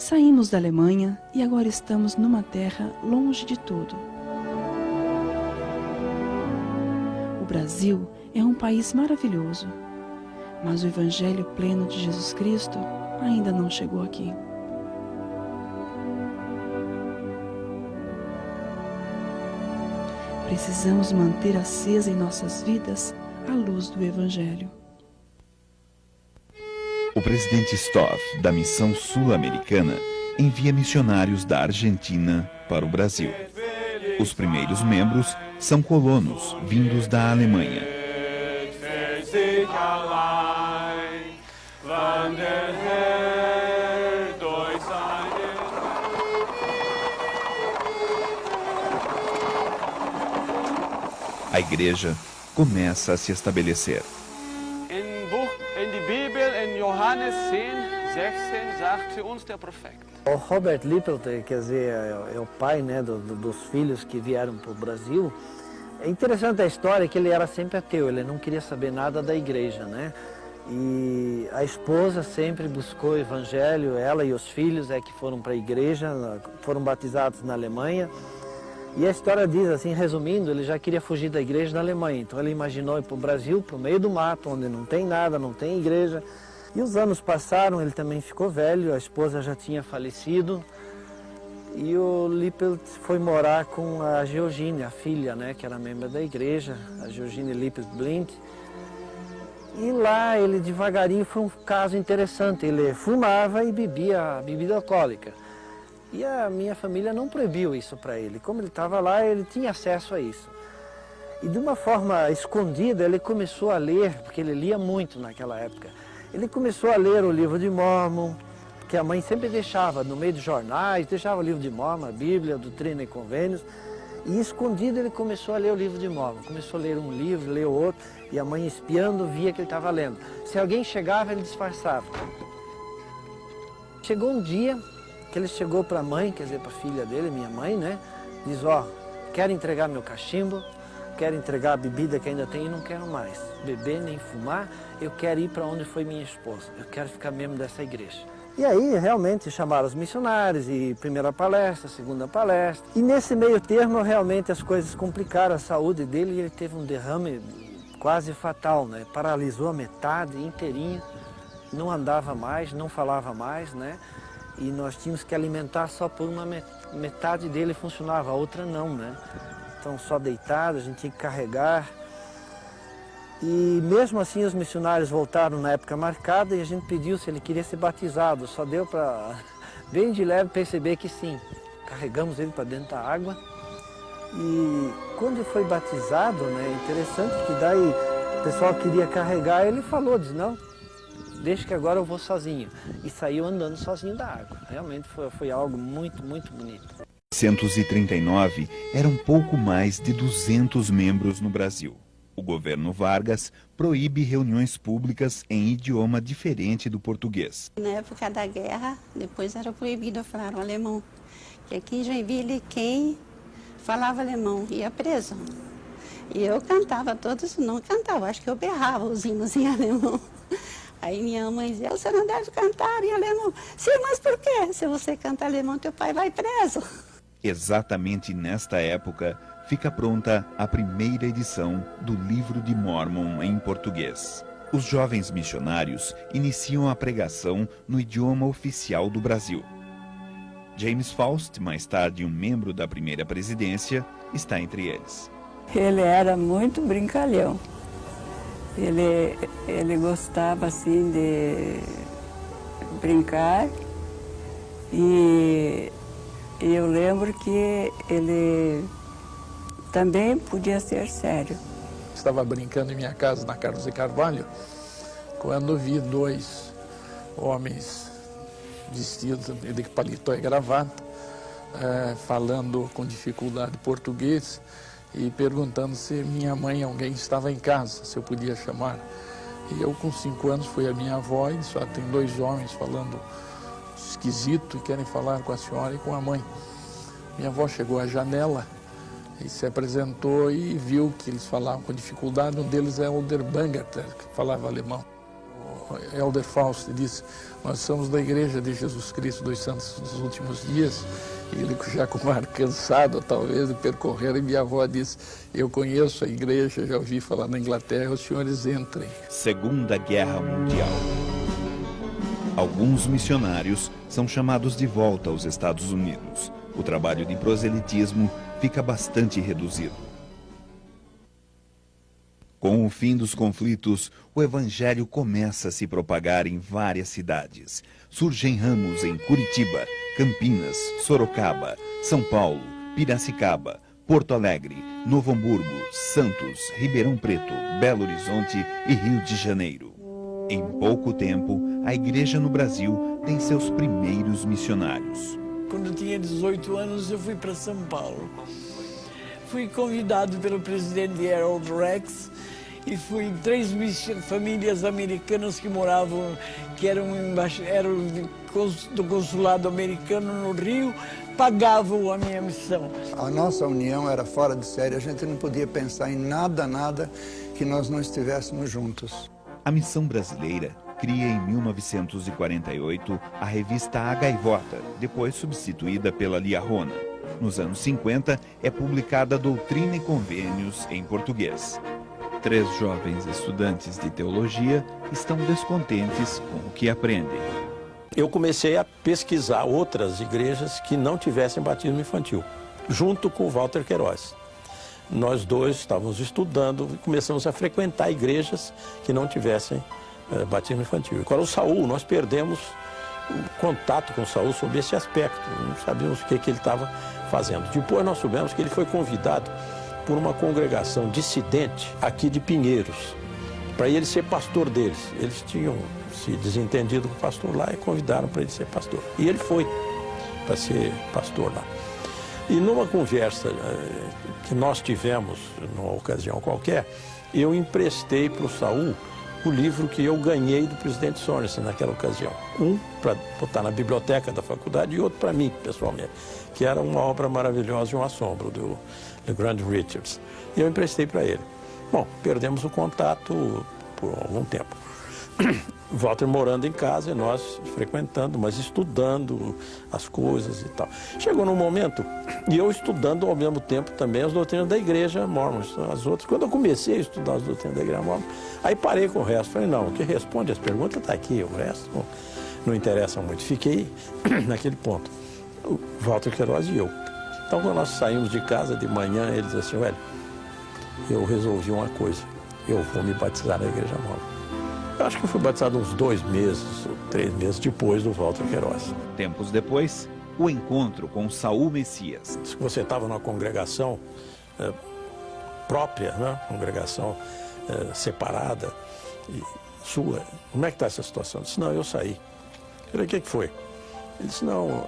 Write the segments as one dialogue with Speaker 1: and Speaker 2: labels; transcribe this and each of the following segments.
Speaker 1: Saímos da Alemanha e agora estamos numa terra longe de tudo. O Brasil é um país maravilhoso, mas o Evangelho pleno de Jesus Cristo ainda não chegou aqui. Precisamos manter acesa em nossas vidas a luz do Evangelho.
Speaker 2: O presidente Stoff, da Missão Sul-Americana, envia missionários da Argentina para o Brasil. Os primeiros membros são colonos vindos da Alemanha. A igreja começa a se estabelecer.
Speaker 3: Johannes 10, 16 sagte uns der Prophet.
Speaker 4: O Robert Lippelt, quer dizer, é o pai, né, dos filhos que vieram para o Brasil. É interessante a história que ele era sempre ateu, ele não queria saber nada da igreja, né? E a esposa sempre buscou o evangelho, ela e os filhos é que foram para a igreja, foram batizados na Alemanha. E a história diz, assim, resumindo, ele já queria fugir da igreja da Alemanha. Então ele imaginou ir para o Brasil, para o meio do mato, onde não tem nada, não tem igreja. E os anos passaram, ele também ficou velho, a esposa já tinha falecido. E o Lippelt foi morar com a Georgine, a filha, né, que era membro da igreja, a Georgine Lippelt Blind. E lá ele devagarinho, foi um caso interessante, ele fumava e bebia bebida alcoólica. E a minha família não proibiu isso para ele. Como ele estava lá, ele tinha acesso a isso. E de uma forma escondida, ele começou a ler, porque ele lia muito naquela época. Ele começou a ler o livro de Mórmon, que a mãe sempre deixava no meio dos jornais, deixava o livro de Mórmon, a Bíblia, Doutrina e Convênios. E escondido ele começou a ler o livro de Mórmon. Começou a ler um livro, leu outro, e a mãe espiando via que ele estava lendo. Se alguém chegava, ele disfarçava. Chegou um dia que ele chegou para a mãe, quer dizer, para a filha dele, minha mãe, né? Diz, ó, quero entregar meu cachimbo, quero entregar a bebida que ainda tenho e não quero mais beber nem fumar, eu quero ir para onde foi minha esposa, eu quero ficar membro dessa igreja. E aí realmente chamaram os missionários, e primeira palestra, segunda palestra, e nesse meio termo realmente as coisas complicaram a saúde dele e ele teve um derrame quase fatal, né? Paralisou a metade inteirinha, não andava mais, não falava mais, né? E nós tínhamos que alimentar só por uma metade dele funcionava, a outra não, né? Então só deitado, a gente tinha que carregar. E mesmo assim os missionários voltaram na época marcada e a gente pediu se ele queria ser batizado. Só deu para, bem de leve, perceber que sim. Carregamos ele para dentro da água. E quando ele foi batizado, né, interessante que daí o pessoal queria carregar, ele falou, disse, não, deixa que agora eu vou sozinho. E saiu andando sozinho da água. Realmente foi algo muito, muito bonito.
Speaker 2: 1939 eram pouco mais de 200 membros no Brasil. O governo Vargas proíbe reuniões públicas em idioma diferente do português.
Speaker 5: Na época da guerra, depois era proibido falar o alemão. Que aqui em Joinville, quem falava alemão ia preso. E eu cantava todos, não cantava, acho que eu berrava os hinos em alemão. Aí minha mãe dizia, você não deve cantar em alemão. Sim, mas por quê? Se você canta alemão, teu pai vai preso.
Speaker 2: Exatamente nesta época, fica pronta a primeira edição do Livro de Mórmon em português. Os jovens missionários iniciam a pregação no idioma oficial do Brasil. James Faust, mais tarde um membro da primeira presidência, está entre eles.
Speaker 6: Ele era muito brincalhão. Ele gostava assim de brincar e eu lembro que ele também podia ser sério.
Speaker 7: Estava brincando em minha casa na Carlos de Carvalho quando vi dois homens vestidos de paletó e gravata, falando com dificuldade português e perguntando se minha mãe, alguém estava em casa, se eu podia chamar. E eu com 5 anos fui a minha avó e disse, tem dois homens falando esquisito e querem falar com a senhora e com a mãe. Minha avó chegou à janela e se apresentou e viu que eles falavam com dificuldade. Um deles é o Der Bangerter, que falava alemão. Elder Fausto disse: nós somos da Igreja de Jesus Cristo dos Santos dos Últimos Dias. E ele, já com o ar cansado, talvez, de percorrer, e minha avó disse: eu conheço a igreja, já ouvi falar na Inglaterra, os senhores entrem.
Speaker 2: Segunda Guerra Mundial. Alguns missionários são chamados de volta aos Estados Unidos. O trabalho de proselitismo fica bastante reduzido. Com o fim dos conflitos, o evangelho começa a se propagar em várias cidades. Surgem ramos em Curitiba, Campinas, Sorocaba, São Paulo, Piracicaba, Porto Alegre, Novo Hamburgo, Santos, Ribeirão Preto, Belo Horizonte e Rio de Janeiro. Em pouco tempo, a igreja no Brasil tem seus primeiros missionários.
Speaker 8: Quando eu tinha 18 anos, eu fui para São Paulo. Fui convidado pelo presidente Harold Rex e fui em 3 famílias americanas que moravam, que eram do consulado americano no Rio, pagavam a minha missão.
Speaker 9: A nossa união era fora de série, a gente não podia pensar em nada que nós não estivéssemos juntos.
Speaker 2: A Missão Brasileira cria em 1948 a revista A Gaivota, depois substituída pela Liahona. Nos anos 50 é publicada Doutrina e Convênios em português. 3 jovens estudantes de teologia estão descontentes com o que aprendem.
Speaker 10: Eu comecei a pesquisar outras igrejas que não tivessem batismo infantil, junto com o Walter Queiroz. Nós dois estávamos estudando e começamos a frequentar igrejas que não tivessem batismo infantil. E com o Saul, nós perdemos o contato com o Saul sobre esse aspecto, não sabíamos o que ele estava fazendo. Depois nós soubemos que ele foi convidado por uma congregação dissidente aqui de Pinheiros, para ele ser pastor deles. Eles tinham se desentendido com o pastor lá e convidaram para ele ser pastor. E ele foi para ser pastor lá. E numa conversa que nós tivemos, numa ocasião qualquer, eu emprestei para o Saul o livro que eu ganhei do presidente Sorensen naquela ocasião. Um para botar na biblioteca da faculdade e outro para mim, pessoalmente, que era uma obra maravilhosa e um assombro do Grant Richards. E eu emprestei para ele. Bom, perdemos o contato por algum tempo. Walter morando em casa e nós frequentando, mas estudando as coisas e tal. Chegou num momento, e eu estudando ao mesmo tempo também as doutrinas da igreja mormon, as outras. Quando eu comecei a estudar as doutrinas da igreja mormon, aí parei com o resto. Falei, não, o que responde as perguntas está aqui, o resto não interessa muito. Fiquei naquele ponto, o Walter Queiroz e eu. Então, quando nós saímos de casa de manhã, ele disse assim: velho, eu resolvi uma coisa, eu vou me batizar na igreja mormon. Eu acho que eu fui batizado uns 2 meses, 3 meses depois do Walter Queiroz.
Speaker 2: Tempos depois, o encontro com Saul Messias.
Speaker 10: Se você estava numa congregação própria, né? Congregação separada, e sua, como é que está essa situação? Eu disse, não, eu saí. Eu falei, o que foi? Ele disse, não,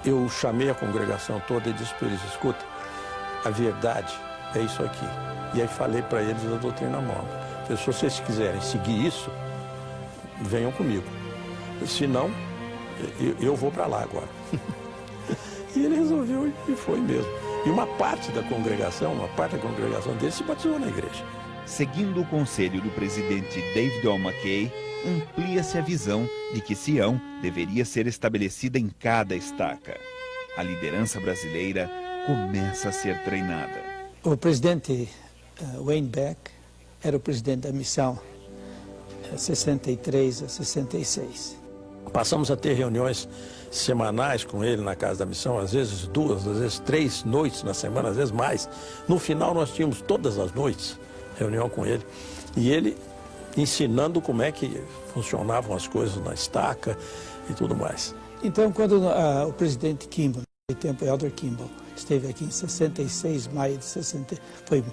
Speaker 10: eu chamei a congregação toda e disse para eles, escuta, a verdade é isso aqui. E aí falei para eles da doutrina mormon. Se vocês quiserem seguir isso, venham comigo. Se não, eu vou para lá agora. E ele resolveu e foi mesmo. E uma parte da congregação dele se batizou na igreja.
Speaker 2: Seguindo o conselho do presidente David O. McKay, amplia-se a visão de que Sião deveria ser estabelecida em cada estaca. A liderança brasileira começa a ser treinada.
Speaker 11: O presidente Wayne Beck era o presidente da missão 63 a 66.
Speaker 10: Passamos a ter reuniões semanais com ele na casa da missão, às vezes 2, às vezes 3 noites na semana, às vezes mais. No final nós tínhamos todas as noites reunião com ele e ele ensinando como é que funcionavam as coisas na estaca e tudo mais.
Speaker 11: Então, quando o presidente Kimball, no tempo Elder Kimball, esteve aqui em 66, maio de 60, foi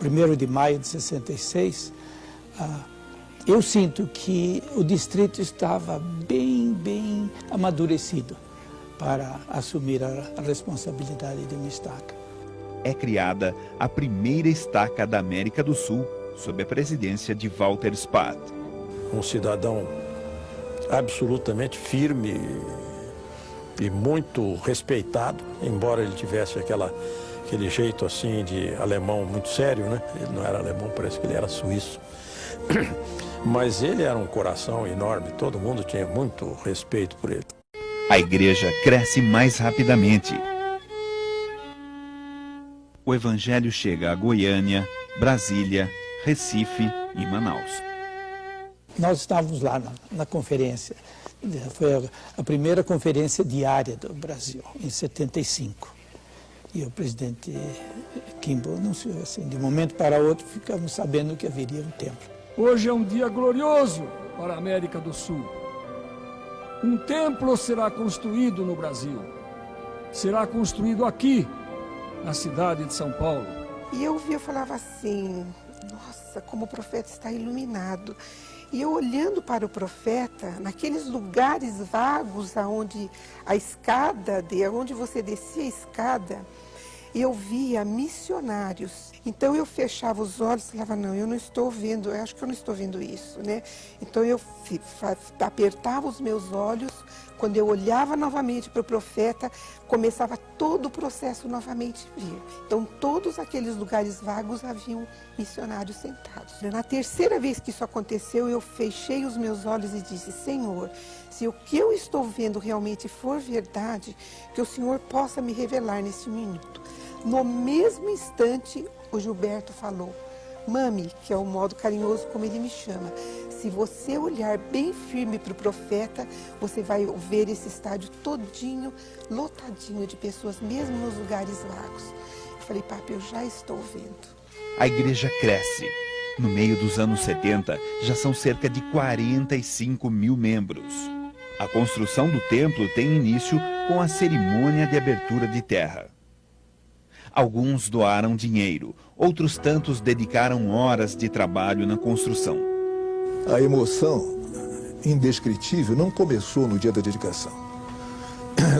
Speaker 11: 1º de maio de 66, eu sinto que o distrito estava bem amadurecido para assumir a responsabilidade de uma estaca.
Speaker 2: É criada a primeira estaca da América do Sul, sob a presidência de Walter Spad.
Speaker 10: Um cidadão absolutamente firme e muito respeitado, embora ele tivesse aquele jeito assim de alemão muito sério, né? Ele não era alemão, parece que ele era suíço. Mas ele era um coração enorme, todo mundo tinha muito respeito por ele.
Speaker 2: A igreja cresce mais rapidamente. O evangelho chega a Goiânia, Brasília, Recife e Manaus.
Speaker 11: Nós estávamos lá na conferência, foi a primeira conferência diária do Brasil, em 75. E o presidente Kimball anunciou assim, de um momento para outro ficamos sabendo que haveria um templo.
Speaker 12: Hoje é um dia glorioso para a América do Sul. Um templo será construído no Brasil. Será construído aqui, na cidade de São Paulo.
Speaker 13: E eu falava assim, nossa, como o profeta está iluminado. E eu olhando para o profeta, naqueles lugares vagos aonde a escada, onde você descia a escada, eu via missionários. Então eu fechava os olhos e falava, não, eu não estou vendo, eu acho que eu não estou vendo isso, né? Então eu apertava os meus olhos, quando eu olhava novamente para o profeta, começava todo o processo novamente vir. Então todos aqueles lugares vagos haviam missionários sentados. Na terceira vez que isso aconteceu, eu fechei os meus olhos e disse, Senhor, se o que eu estou vendo realmente for verdade, que o Senhor possa me revelar nesse minuto. No mesmo instante, o Gilberto falou, Mami, que é o modo carinhoso como ele me chama, se você olhar bem firme para o profeta, você vai ver esse estádio todinho, lotadinho de pessoas, mesmo nos lugares vagos. Eu falei, papai, eu já estou vendo.
Speaker 2: A igreja cresce. No meio dos anos 70, já são cerca de 45 mil membros. A construção do templo tem início com a cerimônia de abertura de terra. Alguns doaram dinheiro, outros tantos dedicaram horas de trabalho na construção.
Speaker 14: A emoção indescritível não começou no dia da dedicação.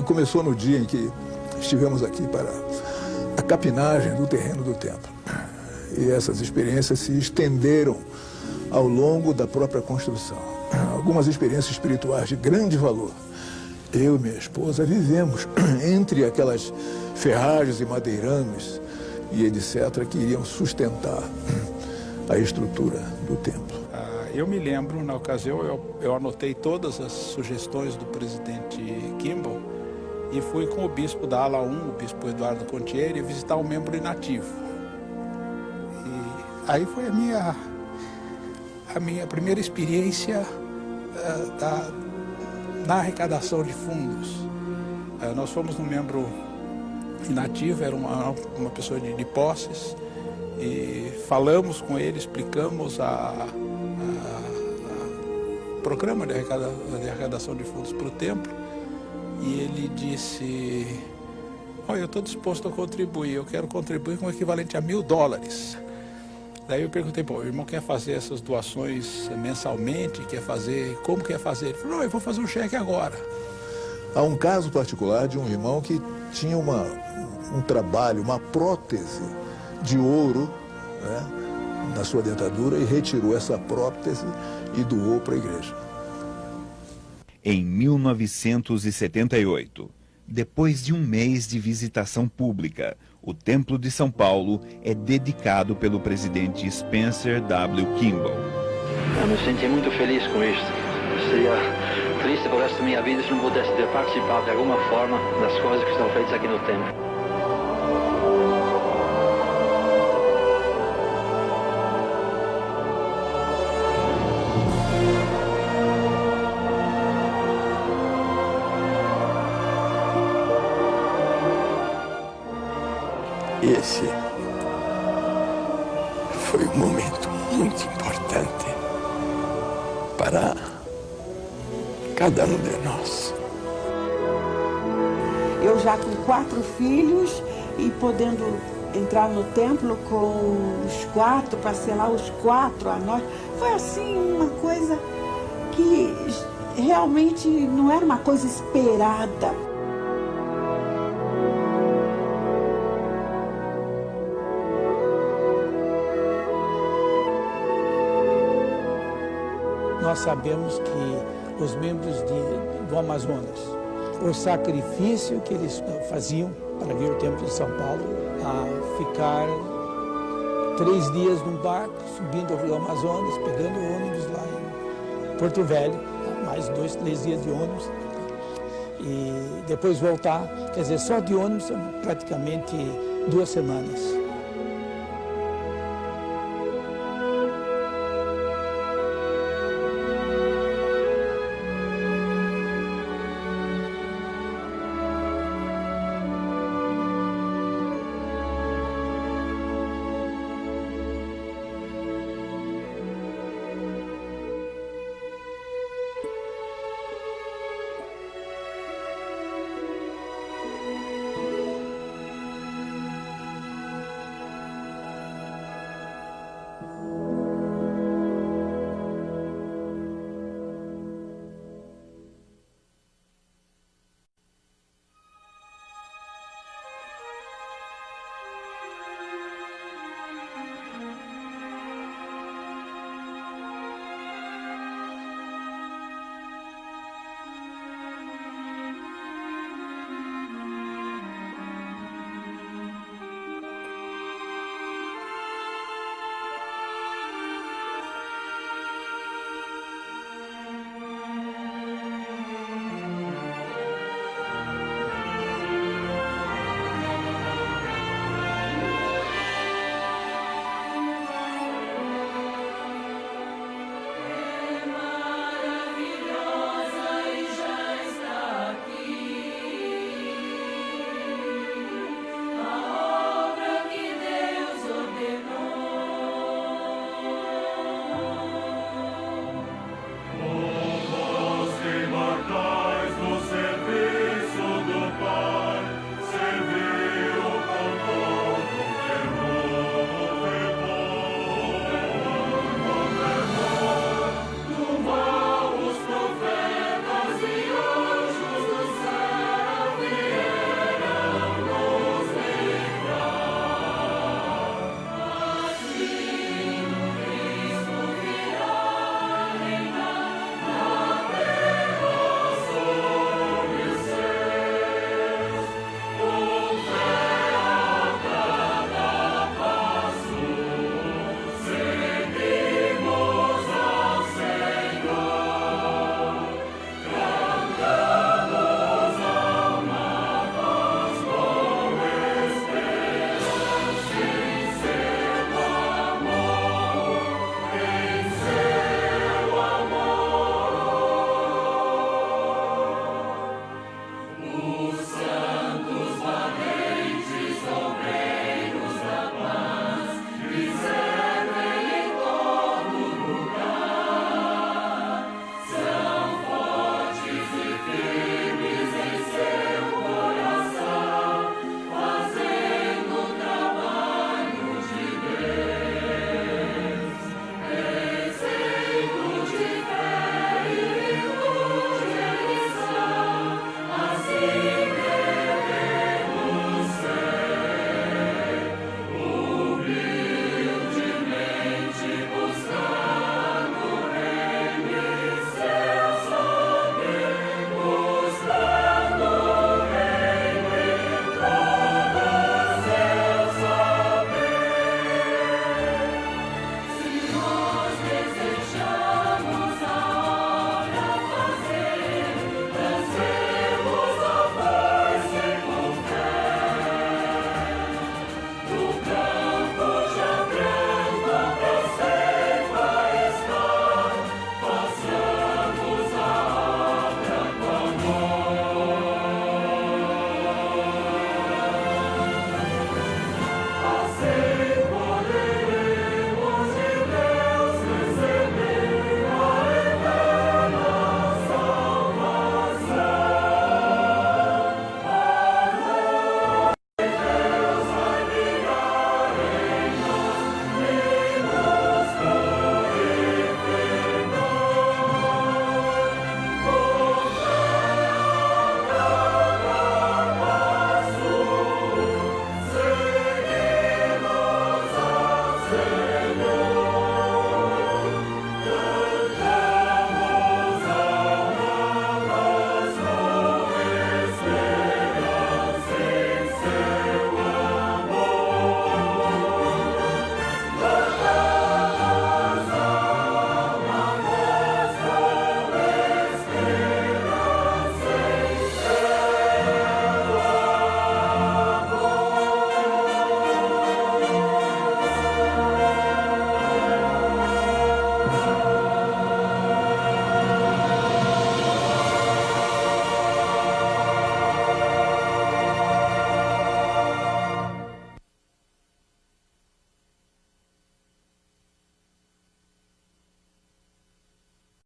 Speaker 14: Começou no dia em que estivemos aqui para a capinagem do terreno do templo. E essas experiências se estenderam ao longo da própria construção. Algumas experiências espirituais de grande valor. Eu e minha esposa vivemos entre aquelas ferragens e madeirames e etc. que iriam sustentar a estrutura do templo.
Speaker 15: Eu me lembro, na ocasião, eu anotei todas as sugestões do presidente Kimball e fui com o bispo da ala 1, o bispo Eduardo Contieri, visitar um membro inativo. E aí foi a minha primeira experiência na arrecadação de fundos. Nós fomos num membro inativo, era uma pessoa de posses, e falamos com ele, explicamos o programa de arrecadação de fundos para o templo, e ele disse, olha, eu estou disposto a contribuir, eu quero contribuir com o equivalente a $1.000. Daí eu perguntei, pô, o irmão quer fazer essas doações mensalmente, como quer fazer? Ele falou, não, eu vou fazer um cheque agora.
Speaker 14: Há um caso particular de um irmão que tinha um trabalho, uma prótese de ouro, né, na sua dentadura, e retirou essa prótese e doou para a igreja.
Speaker 2: Em 1978, depois de um mês de visitação pública, o Templo de São Paulo é dedicado pelo presidente Spencer W. Kimball.
Speaker 16: Eu me senti muito feliz com isso. Seria triste por resto da minha vida se não pudesse ter participado de alguma forma das coisas que estão feitas aqui no templo.
Speaker 17: Esse foi um momento muito importante para cada um de nós.
Speaker 18: Eu já com 4 filhos e podendo entrar no templo com os 4, para selar os 4 a nós, foi assim uma coisa que realmente não era uma coisa esperada.
Speaker 11: Nós sabemos que os membros do Amazonas, o sacrifício que eles faziam para vir ao Templo de São Paulo, a ficar 3 dias num barco, subindo o Rio Amazonas, pegando o ônibus lá em Porto Velho, mais 2, 3 dias de ônibus, e depois voltar, quer dizer, só de ônibus praticamente 2 semanas.